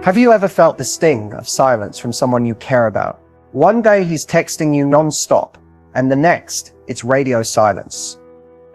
Have you ever felt the sting of silence from someone you care about? One day he's texting you non-stop, and the next, it's radio silence.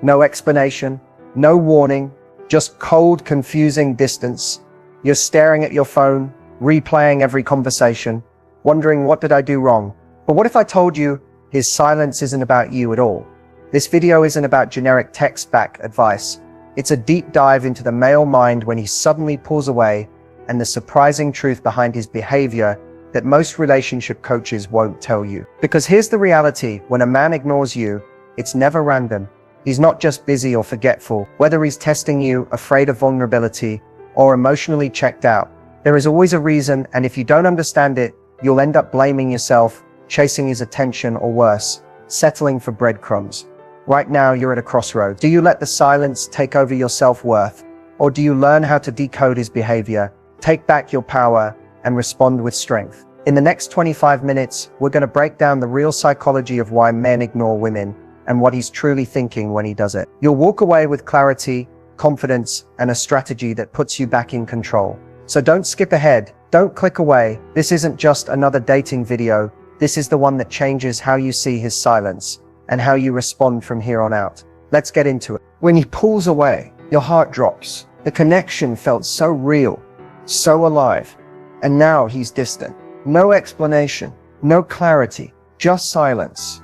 No explanation, no warning, just cold, confusing distance. You're staring at your phone, replaying every conversation, wondering, what did I do wrong? But what if I told you his silence isn't about you at all? This video isn't about generic text-back advice. It's a deep dive into the male mind when he suddenly pulls away, and the surprising truth behind his behavior that most relationship coaches won't tell you. Because here's the reality: when a man ignores you, it's never random. He's not just busy or forgetful. Whether he's testing you, afraid of vulnerability, or emotionally checked out, there is always a reason, and if you don't understand it, you'll end up blaming yourself, chasing his attention, or worse, settling for breadcrumbs. Right now, you're at a crossroads. Do you let the silence take over your self-worth, or do you learn how to decode his behavior, take back your power, and respond with strength? In the next 25 minutes, we're going to break down the real psychology of why men ignore women and what he's truly thinking when he does it. You'll walk away with clarity, confidence, and a strategy that puts you back in control. So don't skip ahead. Don't click away. This isn't just another dating video. This is the one that changes how you see his silence and how you respond from here on out. Let's get into it. When he pulls away, your heart drops. The connection felt so real, so alive, and now he's distant. No explanation, no clarity, just silence.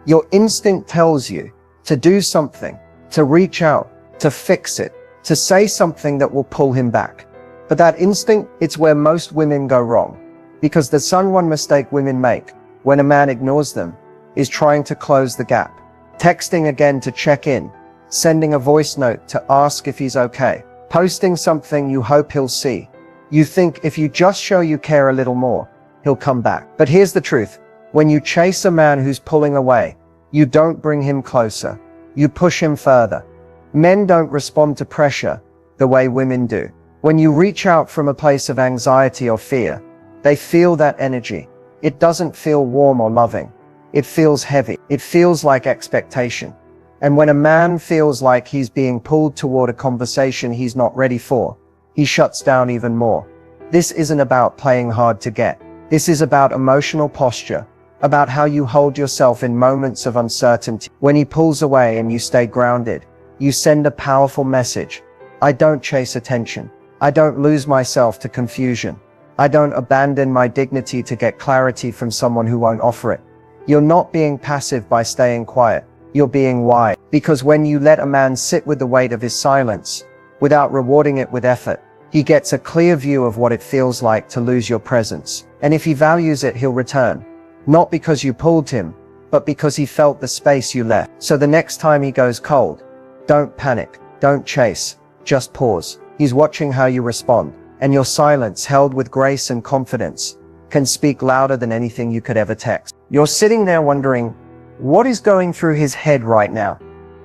Your instinct tells you to do something, to reach out, to fix it, to say something that will pull him back. But that instinct, it's where most women go wrong. Because the one mistake women make when a man ignores them is trying to close the gap. Texting again to check in, sending a voice note to ask if he's okay, posting something you hope he'll see. You think if you just show you care a little more, he'll come back. But here's the truth. When you chase a man who's pulling away, you don't bring him closer. You push him further. Men don't respond to pressure the way women do. When you reach out from a place of anxiety or fear, they feel that energy. It doesn't feel warm or loving. It feels heavy. It feels like expectation. And when a man feels like he's being pulled toward a conversation he's not ready for, he shuts down even more. This isn't about playing hard to get. This is about emotional posture, about how you hold yourself in moments of uncertainty. When he pulls away and you stay grounded, you send a powerful message. I don't chase attention. I don't lose myself to confusion. I don't abandon my dignity to get clarity from someone who won't offer it. You're not being passive by staying quiet. You're being wise. Because when you let a man sit with the weight of his silence, without rewarding it with effort, he gets a clear view of what it feels like to lose your presence. And if he values it, he'll return. Not because you pulled him, but because he felt the space you left. So the next time he goes cold, don't panic, don't chase, just pause. He's watching how you respond. And your silence, held with grace and confidence, can speak louder than anything you could ever text. You're sitting there wondering, what is going through his head right now?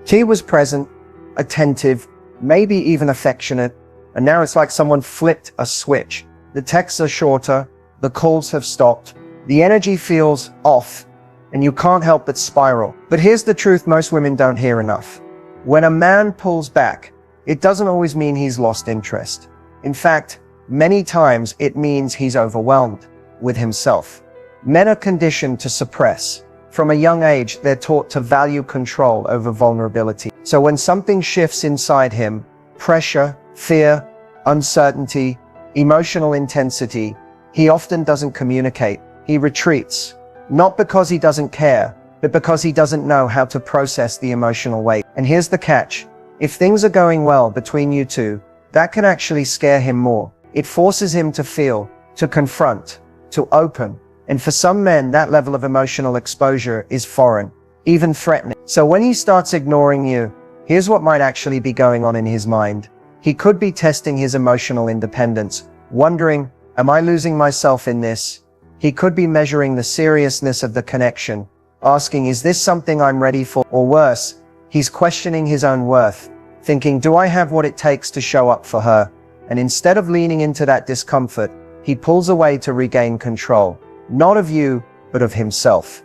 He was present, attentive, maybe even affectionate, and now it's like someone flipped a switch. The texts are shorter, the calls have stopped, the energy feels off, and you can't help but spiral. But here's the truth most women don't hear enough. When a man pulls back, it doesn't always mean he's lost interest. In fact, many times it means he's overwhelmed with himself. Men are conditioned to suppress. From a young age, they're taught to value control over vulnerability. So when something shifts inside him, pressure, fear, uncertainty, emotional intensity, he often doesn't communicate. He retreats. Not because he doesn't care, but because he doesn't know how to process the emotional weight. And here's the catch. If things are going well between you two, that can actually scare him more. It forces him to feel, to confront, to open. And for some men, that level of emotional exposure is foreign, even threatening. So when he starts ignoring you, here's what might actually be going on in his mind. He could be testing his emotional independence, wondering, am I losing myself in this? He could be measuring the seriousness of the connection, asking, is this something I'm ready for? Or worse, he's questioning his own worth, thinking, do I have what it takes to show up for her? And instead of leaning into that discomfort, he pulls away to regain control, not of you, but of himself.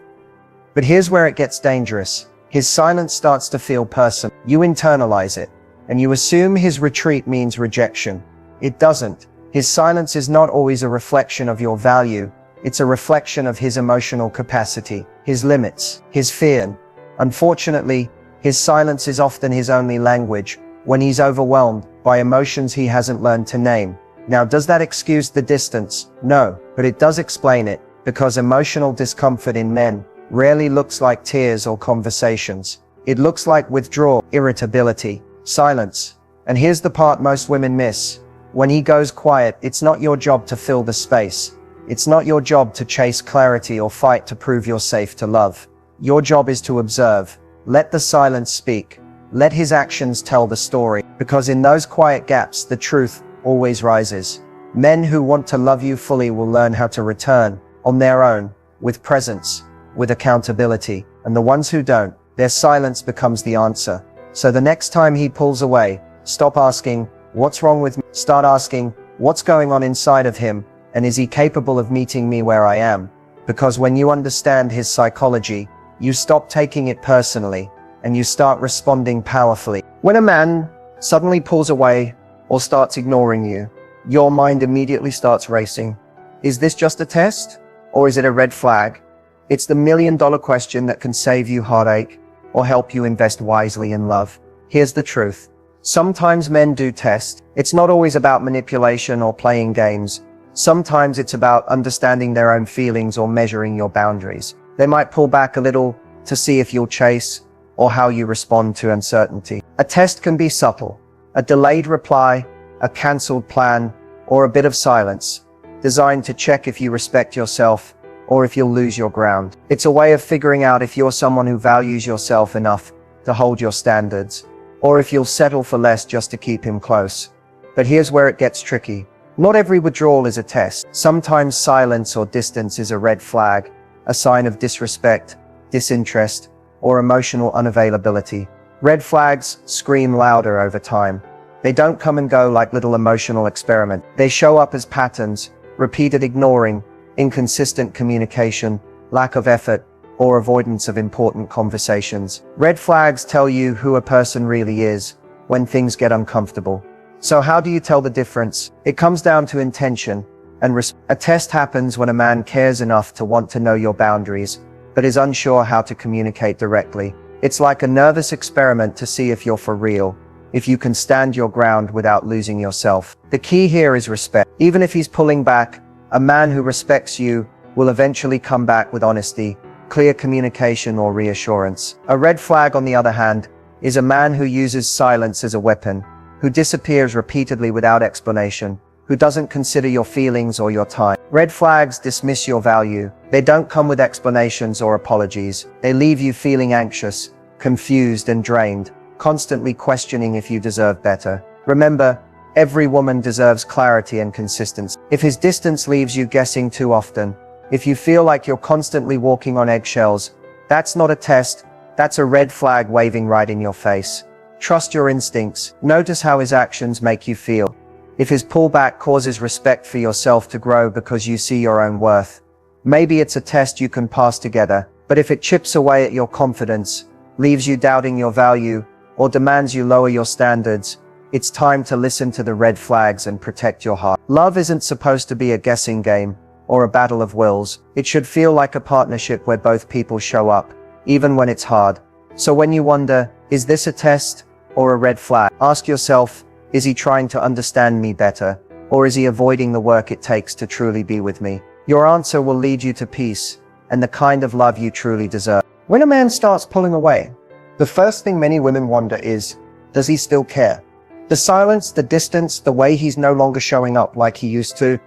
But here's where it gets dangerous. His silence starts to feel personal. You internalize it, and you assume his retreat means rejection. It doesn't. His silence is not always a reflection of your value. It's a reflection of his emotional capacity, his limits, his fear. Unfortunately, his silence is often his only language when he's overwhelmed by emotions he hasn't learned to name. Now, does that excuse the distance? No, but it does explain it, because emotional discomfort in men rarely looks like tears or conversations. It looks like withdrawal, irritability, silence. And here's the part most women miss. When he goes quiet, it's not your job to fill the space. It's not your job to chase clarity or fight to prove you're safe to love. Your job is to observe. Let the silence speak. Let his actions tell the story, because in those quiet gaps, the truth always rises. Men who want to love you fully will learn how to return on their own, with presence, with accountability. And the ones who don't, their silence becomes the answer. So the next time he pulls away, stop asking, "What's wrong with me?" Start asking, "What's going on inside of him? And is he capable of meeting me where I am?" Because when you understand his psychology, you stop taking it personally, and you start responding powerfully. When a man suddenly pulls away or starts ignoring you, your mind immediately starts racing. Is this just a test? Or is it a red flag? It's the million-dollar question that can save you heartache or help you invest wisely in love. Here's the truth. Sometimes men do test. It's not always about manipulation or playing games. Sometimes it's about understanding their own feelings or measuring your boundaries. They might pull back a little to see if you'll chase or how you respond to uncertainty. A test can be subtle. A delayed reply, a cancelled plan, or a bit of silence, designed to check if you respect yourself or if you'll lose your ground. It's a way of figuring out if you're someone who values yourself enough to hold your standards, or if you'll settle for less just to keep him close. But here's where it gets tricky. Not every withdrawal is a test. Sometimes silence or distance is a red flag, a sign of disrespect, disinterest, or emotional unavailability. Red flags scream louder over time. They don't come and go like little emotional experiments. They show up as patterns, repeated ignoring, inconsistent communication, lack of effort, or avoidance of important conversations. Red flags tell you who a person really is when things get uncomfortable. So how do you tell the difference? It comes down to intention and a test happens when a man cares enough to want to know your boundaries, but is unsure how to communicate directly. It's like a nervous experiment to see if you're for real, if you can stand your ground without losing yourself. The key here is respect. Even if he's pulling back, a man who respects you will eventually come back with honesty, clear communication, or reassurance. A red flag, on the other hand, is a man who uses silence as a weapon, who disappears repeatedly without explanation, who doesn't consider your feelings or your time. Red flags dismiss your value. They don't come with explanations or apologies. They leave you feeling anxious, confused, and drained, constantly questioning if you deserve better. Remember, every woman deserves clarity and consistency. If his distance leaves you guessing too often, if you feel like you're constantly walking on eggshells, that's not a test, that's a red flag waving right in your face. Trust your instincts. Notice how his actions make you feel. If his pullback causes respect for yourself to grow because you see your own worth, maybe it's a test you can pass together. But if it chips away at your confidence, leaves you doubting your value, or demands you lower your standards, it's time to listen to the red flags and protect your heart. Love isn't supposed to be a guessing game or a battle of wills. It should feel like a partnership where both people show up, even when it's hard. So when you wonder, is this a test or a red flag? Ask yourself, is he trying to understand me better, or is he avoiding the work it takes to truly be with me? Your answer will lead you to peace and the kind of love you truly deserve. When a man starts pulling away, the first thing many women wonder is, does he still care? The silence, the distance, the way he's no longer showing up like he used to,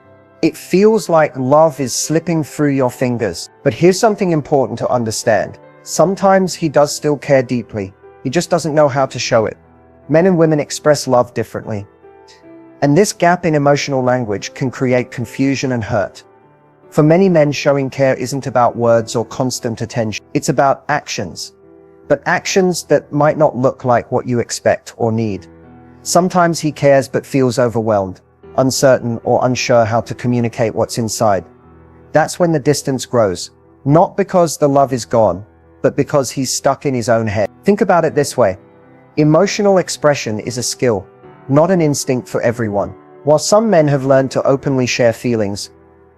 it feels like love is slipping through your fingers. But here's something important to understand. Sometimes he does still care deeply. He just doesn't know how to show it. Men and women express love differently. And this gap in emotional language can create confusion and hurt. For many men, showing care isn't about words or constant attention. It's about actions. But actions that might not look like what you expect or need. Sometimes he cares but feels overwhelmed, uncertain, or unsure how to communicate what's inside. That's when the distance grows. Not because the love is gone, but because he's stuck in his own head. Think about it this way. Emotional expression is a skill, not an instinct for everyone. While some men have learned to openly share feelings,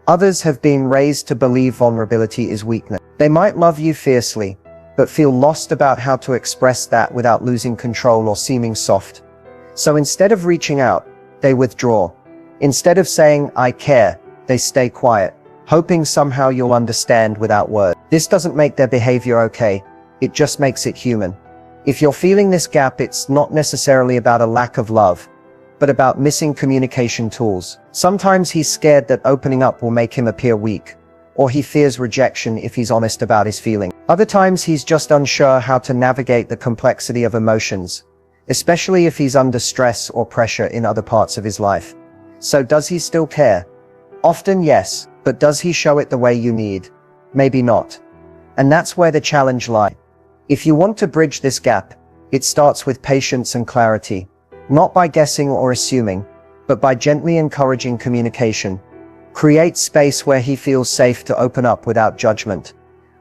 others have been raised to believe vulnerability is weakness. They might love you fiercely, but feel lost about how to express that without losing control or seeming soft. So instead of reaching out, they withdraw. Instead of saying, "I care," they stay quiet, hoping somehow you'll understand without words. This doesn't make their behavior okay, it just makes it human. If you're feeling this gap, it's not necessarily about a lack of love, but about missing communication tools. Sometimes he's scared that opening up will make him appear weak, or he fears rejection if he's honest about his feelings. Other times he's just unsure how to navigate the complexity of emotions, especially if he's under stress or pressure in other parts of his life. So does he still care? Often yes, but does he show it the way you need? Maybe not. And that's where the challenge lies. If you want to bridge this gap, it starts with patience and clarity. Not by guessing or assuming, but by gently encouraging communication. Create space where he feels safe to open up without judgment.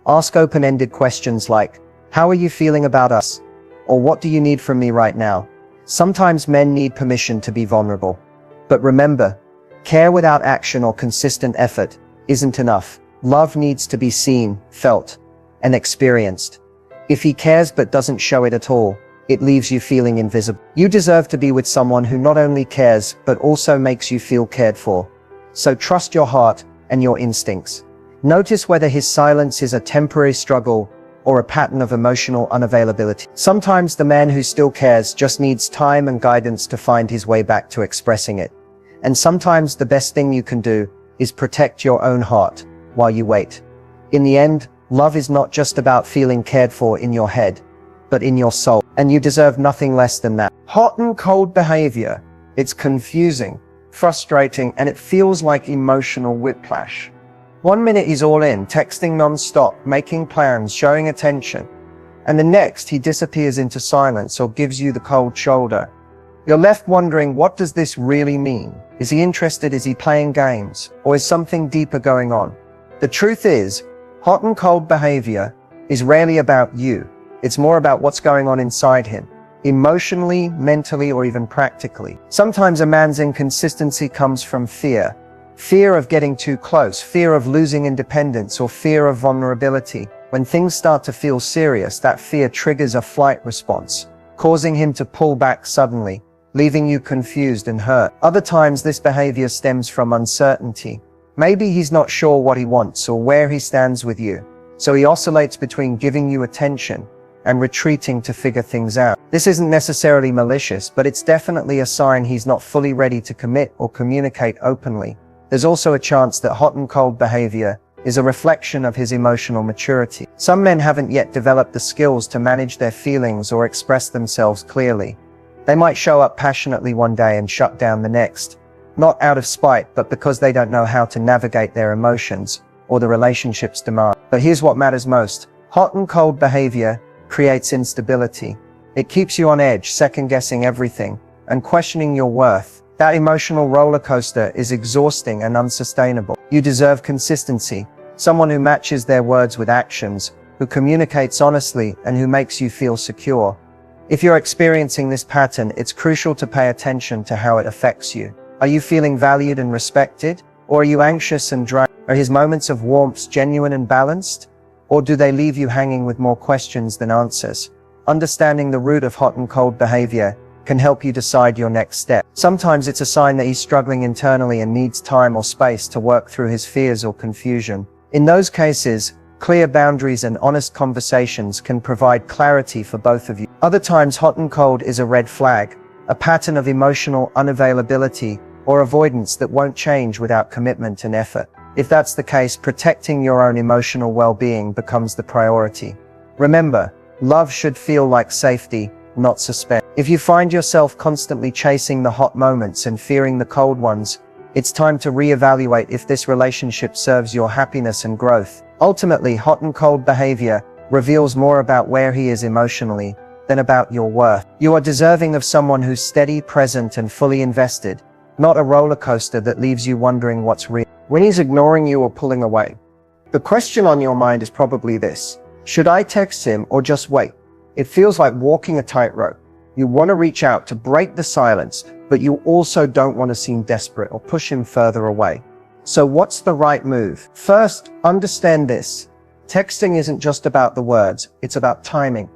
Ask open-ended questions like, "How are you feeling about us?" Or "What do you need from me right now?" Sometimes men need permission to be vulnerable. But remember, care without action or consistent effort isn't enough. Love needs to be seen, felt, and experienced. If he cares but doesn't show it at all, it leaves you feeling invisible. You deserve to be with someone who not only cares, but also makes you feel cared for. So trust your heart and your instincts. Notice whether his silence is a temporary struggle or a pattern of emotional unavailability. Sometimes the man who still cares just needs time and guidance to find his way back to expressing it. And sometimes the best thing you can do is protect your own heart while you wait. In the end, love is not just about feeling cared for in your head, but in your soul. And you deserve nothing less than that. Hot and cold behavior. It's confusing, frustrating, and it feels like emotional whiplash. One minute he's all in, texting non-stop, making plans, showing attention. And the next he disappears into silence or gives you the cold shoulder. You're left wondering, what does this really mean? Is he interested? Is he playing games? Or is something deeper going on? The truth is, hot and cold behavior is rarely about you. It's more about what's going on inside him, emotionally, mentally, or even practically. Sometimes a man's inconsistency comes from fear. Fear of getting too close, fear of losing independence, or fear of vulnerability. When things start to feel serious, that fear triggers a flight response, causing him to pull back suddenly, leaving you confused and hurt. Other times this behavior stems from uncertainty. Maybe he's not sure what he wants or where he stands with you, so he oscillates between giving you attention and retreating to figure things out. This isn't necessarily malicious, but it's definitely a sign he's not fully ready to commit or communicate openly. There's also a chance that hot and cold behavior is a reflection of his emotional maturity. Some men haven't yet developed the skills to manage their feelings or express themselves clearly. They might show up passionately one day and shut down the next, not out of spite, but because they don't know how to navigate their emotions or the relationship's demand. But here's what matters most. Hot and cold behavior creates instability. It keeps you on edge, second-guessing everything and questioning your worth. That emotional roller coaster is exhausting and unsustainable. You deserve consistency, someone who matches their words with actions, who communicates honestly, and who makes you feel secure. If you're experiencing this pattern, it's crucial to pay attention to how it affects you. Are you feeling valued and respected? Or are you anxious and drained? Are his moments of warmth genuine and balanced? Or do they leave you hanging with more questions than answers? Understanding the root of hot and cold behavior can help you decide your next step. Sometimes it's a sign that he's struggling internally and needs time or space to work through his fears or confusion. In those cases, clear boundaries and honest conversations can provide clarity for both of you. Other times, hot and cold is a red flag, a pattern of emotional unavailability or avoidance that won't change without commitment and effort. If that's the case, protecting your own emotional well-being becomes the priority. Remember, love should feel like safety, not suspense. If you find yourself constantly chasing the hot moments and fearing the cold ones, it's time to reevaluate if this relationship serves your happiness and growth. Ultimately, hot and cold behavior reveals more about where he is emotionally than about your worth. You are deserving of someone who's steady, present, and fully invested, not a roller coaster that leaves you wondering what's real. When he's ignoring you or pulling away, the question on your mind is probably this: should I text him or just wait? It feels like walking a tightrope. You want to reach out to break the silence, but you also don't want to seem desperate or push him further away. So what's the right move? First, understand this. Texting isn't just about the words, it's about timing,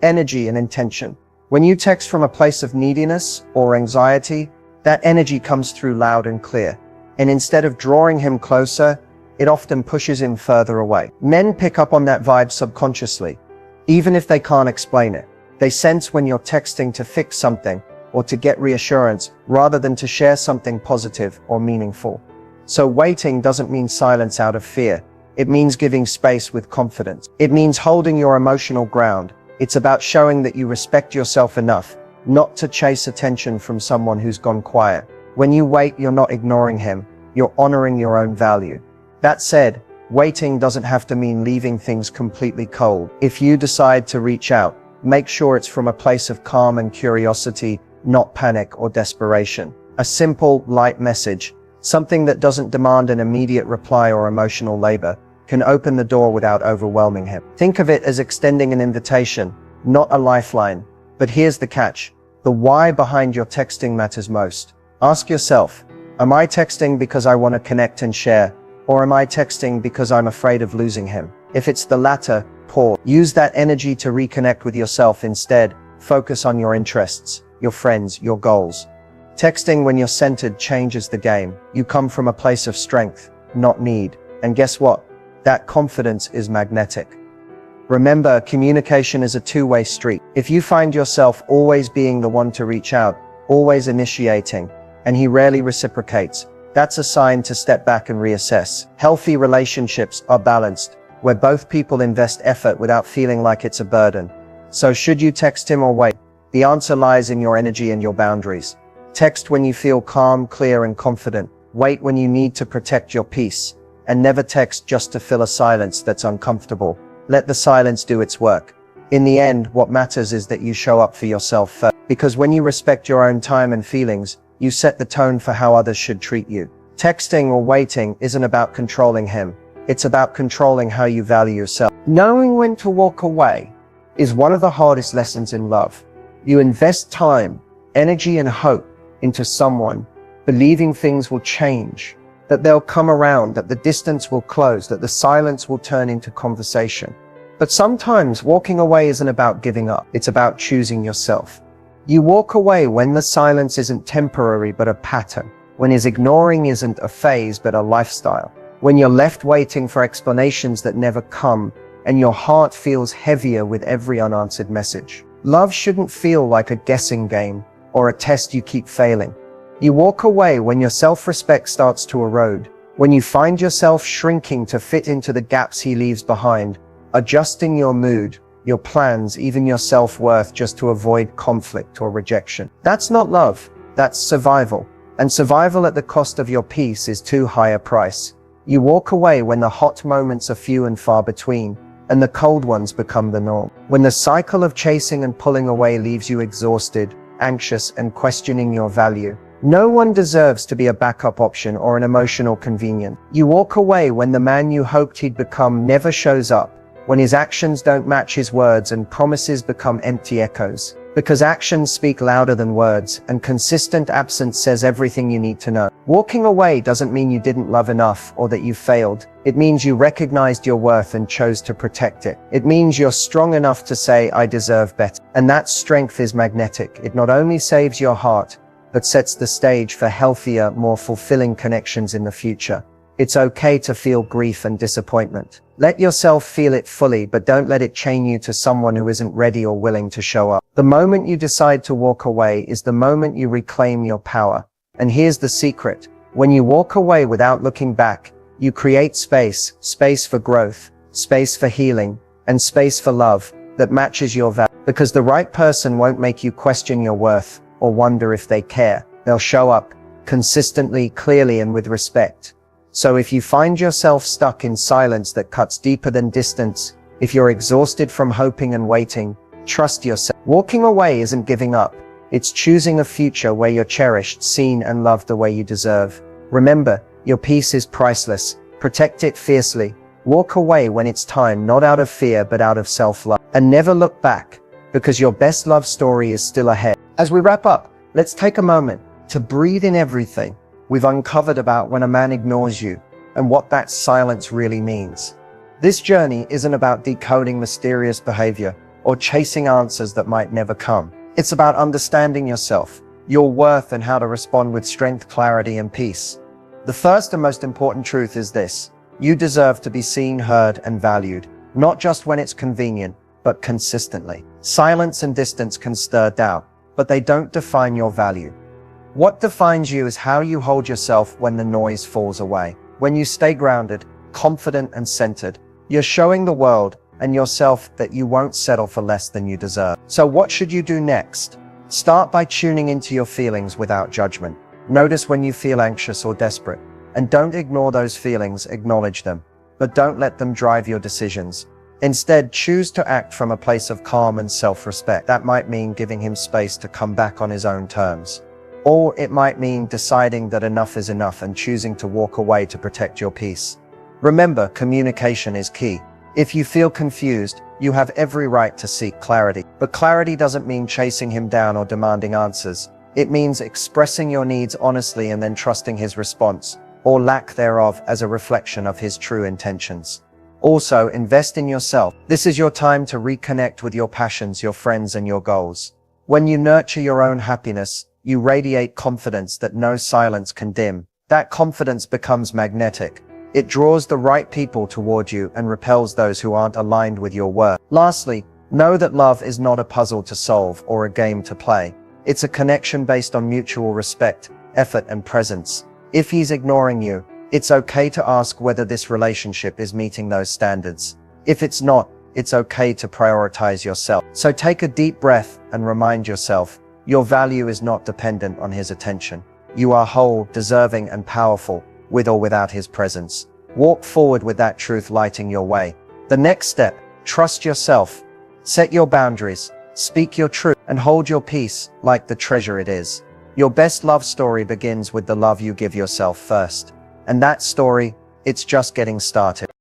energy, and intention. When you text from a place of neediness or anxiety, that energy comes through loud and clear. And instead of drawing him closer, it often pushes him further away. Men pick up on that vibe subconsciously, even if they can't explain it. They sense when you're texting to fix something or to get reassurance rather than to share something positive or meaningful. So waiting doesn't mean silence out of fear. It means giving space with confidence. It means holding your emotional ground. It's about showing that you respect yourself enough not to chase attention from someone who's gone quiet. When you wait, you're not ignoring him. You're honoring your own value. That said, waiting doesn't have to mean leaving things completely cold. If you decide to reach out, make sure it's from a place of calm and curiosity, not panic or desperation. A simple, light message, something that doesn't demand an immediate reply or emotional labor, can open the door without overwhelming him. Think of it as extending an invitation, not a lifeline. But here's the catch. The why behind your texting matters most. Ask yourself, am I texting because I want to connect and share? Or am I texting because I'm afraid of losing him? If it's the latter, pause. Use that energy to reconnect with yourself instead. Focus on your interests, your friends, your goals. Texting when you're centered changes the game. You come from a place of strength, not need. And guess what? That confidence is magnetic. Remember, communication is a two-way street. If you find yourself always being the one to reach out, always initiating, and he rarely reciprocates, that's a sign to step back and reassess. Healthy relationships are balanced, where both people invest effort without feeling like it's a burden. So should you text him or wait? The answer lies in your energy and your boundaries. Text when you feel calm, clear, and confident. Wait when you need to protect your peace. And never text just to fill a silence that's uncomfortable. Let the silence do its work. In the end, what matters is that you show up for yourself first. Because when you respect your own time and feelings, you set the tone for how others should treat you. Texting or waiting isn't about controlling him. It's about controlling how you value yourself. Knowing when to walk away is one of the hardest lessons in love. You invest time, energy, and hope into someone, believing things will change, that they'll come around, that the distance will close, that the silence will turn into conversation. But sometimes walking away isn't about giving up. It's about choosing yourself. You walk away when the silence isn't temporary but a pattern, when his ignoring isn't a phase but a lifestyle, when you're left waiting for explanations that never come, and your heart feels heavier with every unanswered message. Love shouldn't feel like a guessing game or a test you keep failing. You walk away when your self-respect starts to erode, when you find yourself shrinking to fit into the gaps he leaves behind, adjusting your mood, your plans, even your self-worth just to avoid conflict or rejection. That's not love, that's survival. And survival at the cost of your peace is too high a price. You walk away when the hot moments are few and far between, and the cold ones become the norm. When the cycle of chasing and pulling away leaves you exhausted, anxious, and questioning your value. No one deserves to be a backup option or an emotional convenience. You walk away when the man you hoped he'd become never shows up, when his actions don't match his words and promises become empty echoes. Because actions speak louder than words, and consistent absence says everything you need to know. Walking away doesn't mean you didn't love enough or that you failed. It means you recognized your worth and chose to protect it. It means you're strong enough to say, I deserve better. And that strength is magnetic. It not only saves your heart, but sets the stage for healthier, more fulfilling connections in the future. It's okay to feel grief and disappointment. Let yourself feel it fully, but don't let it chain you to someone who isn't ready or willing to show up. The moment you decide to walk away is the moment you reclaim your power. And here's the secret. When you walk away without looking back, you create space for growth, space for healing, and space for love that matches your value. Because the right person won't make you question your worth or wonder if they care. They'll show up consistently, clearly, and with respect. So if you find yourself stuck in silence that cuts deeper than distance, if you're exhausted from hoping and waiting, trust yourself. Walking away isn't giving up. It's choosing a future where you're cherished, seen, and loved the way you deserve. Remember, your peace is priceless. Protect it fiercely. Walk away when it's time, not out of fear, but out of self-love. And never look back. because your best love story is still ahead. As we wrap up, let's take a moment to breathe in everything we've uncovered about when a man ignores you and what that silence really means. This journey isn't about decoding mysterious behavior or chasing answers that might never come. It's about understanding yourself, your worth, and how to respond with strength, clarity, and peace. The first and most important truth is this: you deserve to be seen, heard, and valued, not just when it's convenient, but consistently. Silence and distance can stir doubt, but they don't define your value. What defines you is how you hold yourself when the noise falls away. When you stay grounded, confident, and centered, you're showing the world and yourself that you won't settle for less than you deserve. So what should you do next? Start by tuning into your feelings without judgment. Notice when you feel anxious or desperate, and don't ignore those feelings, acknowledge them, but don't let them drive your decisions. Instead, choose to act from a place of calm and self-respect. That might mean giving him space to come back on his own terms. Or it might mean deciding that enough is enough and choosing to walk away to protect your peace. Remember, communication is key. If you feel confused, you have every right to seek clarity. But clarity doesn't mean chasing him down or demanding answers. It means expressing your needs honestly and then trusting his response, or lack thereof, as a reflection of his true intentions. Also, invest in yourself. This is your time to reconnect with your passions, your friends, and your goals. When you nurture your own happiness, you radiate confidence that no silence can dim. That confidence becomes magnetic. It draws the right people toward you and repels those who aren't aligned with your worth. Lastly, know that love is not a puzzle to solve or a game to play. It's a connection based on mutual respect, effort, and presence. If he's ignoring you, it's okay to ask whether this relationship is meeting those standards. If it's not, it's okay to prioritize yourself. So take a deep breath and remind yourself, your value is not dependent on his attention. You are whole, deserving, and powerful, with or without his presence. Walk forward with that truth lighting your way. The next step: trust yourself. Set your boundaries, speak your truth, and hold your peace like the treasure it is. Your best love story begins with the love you give yourself first. And that story, it's just getting started.